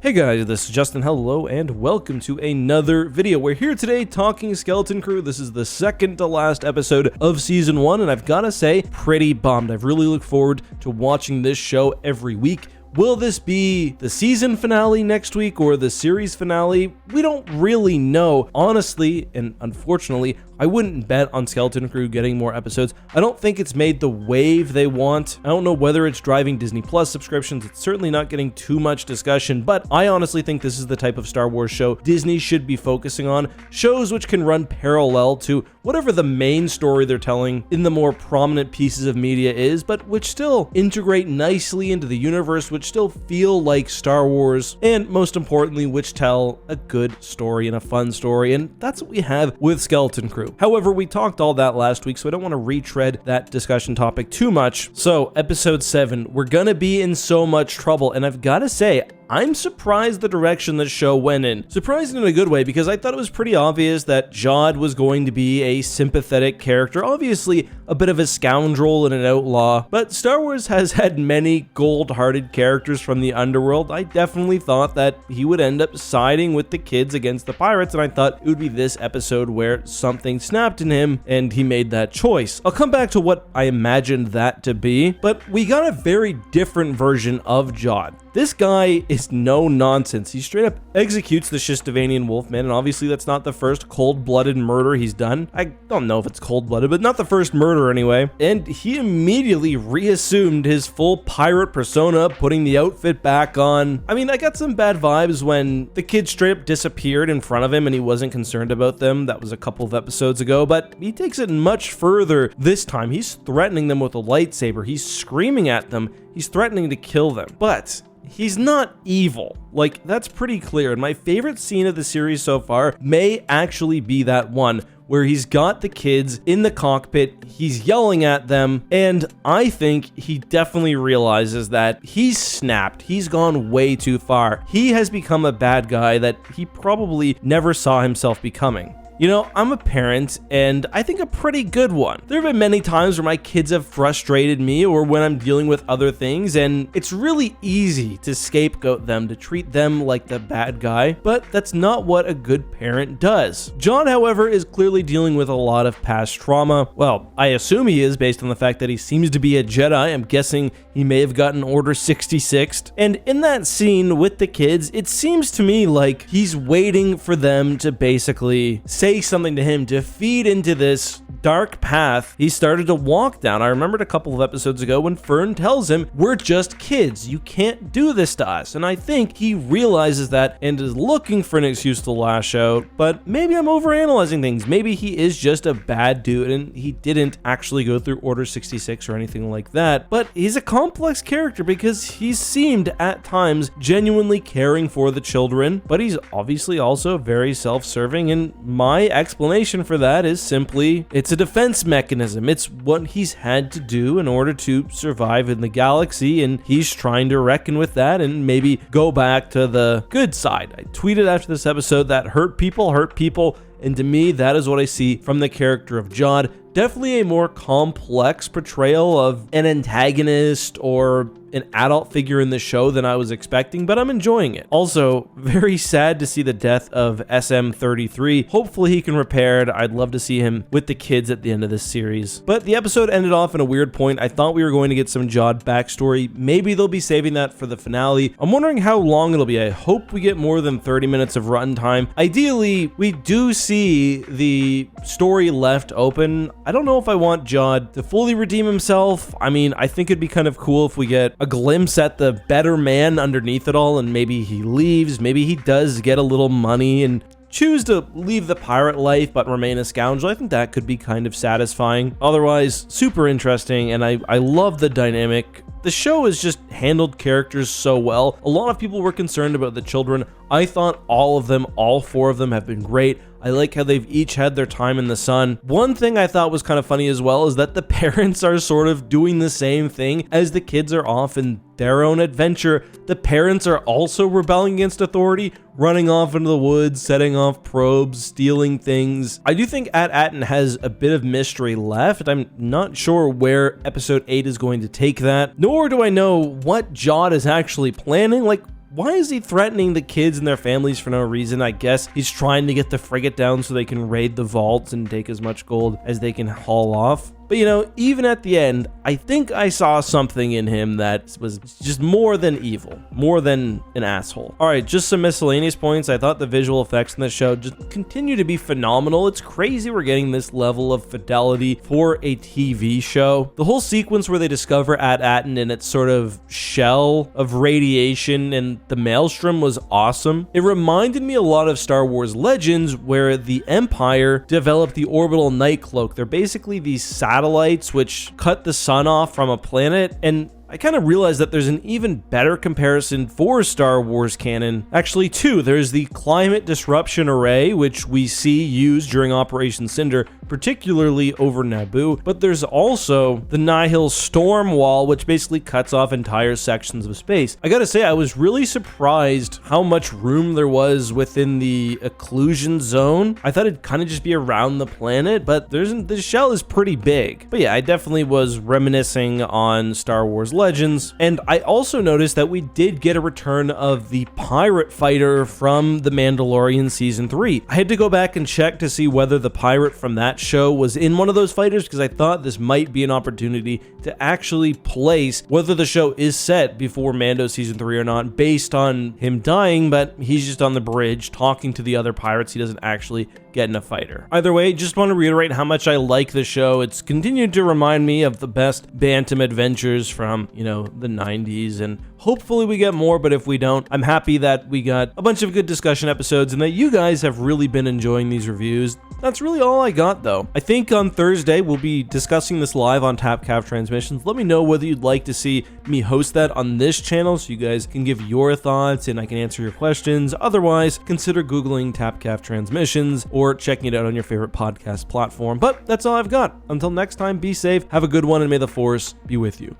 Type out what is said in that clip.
Hey guys, this is Justin. Hello and welcome to another video. We're here today talking Skeleton Crew. This is the second to last episode of season 1, and I've got to say, pretty bummed. I've really looked forward to watching this show every week. Will this be the season finale next week or the series finale? We don't really know. Honestly, and unfortunately, I wouldn't bet on Skeleton Crew getting more episodes. I don't think it's made the wave they want. I don't know whether it's driving Disney Plus subscriptions. It's certainly not getting too much discussion, but I honestly think this is the type of Star Wars show Disney should be focusing on. Shows which can run parallel to whatever the main story they're telling in the more prominent pieces of media is, but which still integrate nicely into the universe, which still feel like Star Wars, and most importantly, which tell a good story and a fun story, and that's what we have with Skeleton Crew. However, we talked all that last week, so I don't want to retread that discussion topic too much. So, episode 7, we're gonna be in so much trouble, and I've got to say, I'm surprised the direction the show went in. Surprised in a good way, because I thought it was pretty obvious that Jod was going to be a sympathetic character, obviously a bit of a scoundrel and an outlaw, but Star Wars has had many gold-hearted characters from the underworld. I definitely thought that he would end up siding with the kids against the pirates, and I thought it would be this episode where something snapped in him and he made that choice. I'll come back to what I imagined that to be, but we got a very different version of Jod. This guy is no nonsense. He straight up executes the Shistavanian Wolfman, and obviously that's not the first cold-blooded murder he's done. I don't know if it's cold-blooded, but not the first murder anyway. And he immediately reassumed his full pirate persona, putting the outfit back on. I mean, I got some bad vibes when the kids straight up disappeared in front of him and he wasn't concerned about them. That was a couple of episodes ago, but he takes it much further this time. He's threatening them with a lightsaber. He's screaming at them. He's threatening to kill them. But he's not evil. Like, that's pretty clear. And my favorite scene of the series so far may actually be that one where he's got the kids in the cockpit, he's yelling at them, and I think he definitely realizes that he's snapped. He's gone way too far. He has become a bad guy that he probably never saw himself becoming. You know, I'm a parent, and I think a pretty good one. There have been many times where my kids have frustrated me or when I'm dealing with other things, and it's really easy to scapegoat them, to treat them like the bad guy, but that's not what a good parent does. John, however, is clearly dealing with a lot of past trauma. Well, I assume he is based on the fact that he seems to be a Jedi. I'm guessing he may have gotten Order 66. And in that scene with the kids, it seems to me like he's waiting for them to basically say something to him, to feed into this dark path he started to walk down. I remembered a couple of episodes ago when Fern tells him, we're just kids, you can't do this to us. And I think he realizes that and is looking for an excuse to lash out, but maybe I'm overanalyzing things. Maybe he is just a bad dude and he didn't actually go through Order 66 or anything like that. But he's a complex character because he seemed at times genuinely caring for the children, but he's obviously also very self-serving, and my explanation for that is simply, it's a defense mechanism. It's what he's had to do in order to survive in the galaxy, and he's trying to reckon with that and maybe go back to the good side. I tweeted after this episode that hurt people, and to me, that is what I see from the character of Jod. Definitely a more complex portrayal of an antagonist or an adult figure in the show than I was expecting, but I'm enjoying it. Also, very sad to see the death of SM-33. Hopefully he can repair it. I'd love to see him with the kids at the end of this series. But the episode ended off in a weird point. I thought we were going to get some Jod backstory. Maybe they'll be saving that for the finale. I'm wondering how long it'll be. I hope we get more than 30 minutes of runtime. Ideally, we do see the story left open. I don't know if I want Jod to fully redeem himself. I mean, I think it'd be kind of cool if we get a glimpse at the better man underneath it all, and maybe he leaves, maybe he does get a little money and choose to leave the pirate life but remain a scoundrel. I think that could be kind of satisfying. Otherwise, super interesting, and I love the dynamic. The show has just handled characters so well. A lot of people were concerned about the children. I thought all of them, all 4 of them have been great. I like how they've each had their time in the sun. One thing I thought was kind of funny as well is that the parents are sort of doing the same thing as the kids are off in their own adventure. The parents are also rebelling against authority, running off into the woods, setting off probes, stealing things. I do think At-Atten has a bit of mystery left. I'm not sure where episode 8 is going to take that, nor do I know what Jod is actually planning. Like, why is he threatening the kids and their families for no reason? I guess he's trying to get the frigate down so they can raid the vaults and take as much gold as they can haul off. But you know, even at the end, I think I saw something in him that was just more than evil, more than an asshole. All right, just some miscellaneous points. I thought the visual effects in the show just continue to be phenomenal. It's crazy we're getting this level of fidelity for a TV show. The whole sequence where they discover At-Aten and its sort of shell of radiation and the maelstrom was awesome. It reminded me a lot of Star Wars Legends, where the Empire developed the orbital night cloak. They're basically these satellites which cut the sun off from a planet, and I kind of realized that there's an even better comparison for Star Wars canon. Actually, two. There's the Climate Disruption Array, which we see used during Operation Cinder, particularly over Naboo, but there's also the Nihil Storm Wall, which basically cuts off entire sections of space. I gotta say, I was really surprised how much room there was within the occlusion zone. I thought it'd kind of just be around the planet, but the shell is pretty big. But yeah, I definitely was reminiscing on Star Wars Legends, and I also noticed that we did get a return of the pirate fighter from The Mandalorian Season 3. I had to go back and check to see whether the pirate from that show was in one of those fighters, because I thought this might be an opportunity to actually place whether the show is set before Mando Season 3 or not, based on him dying, but he's just on the bridge talking to the other pirates. He doesn't actually get in a fighter. Either way, just want to reiterate how much I like the show. It's continued to remind me of the best Bantam adventures from, you know, the 90s, and hopefully we get more, but if we don't, I'm happy that we got a bunch of good discussion episodes and that you guys have really been enjoying these reviews. That's really all I got, though. I think on Thursday, we'll be discussing this live on TapCav Transmissions. Let me know whether you'd like to see me host that on this channel so you guys can give your thoughts and I can answer your questions. Otherwise, consider Googling TapCav Transmissions or checking it out on your favorite podcast platform. But that's all I've got. Until next time, be safe, have a good one, and may the Force be with you.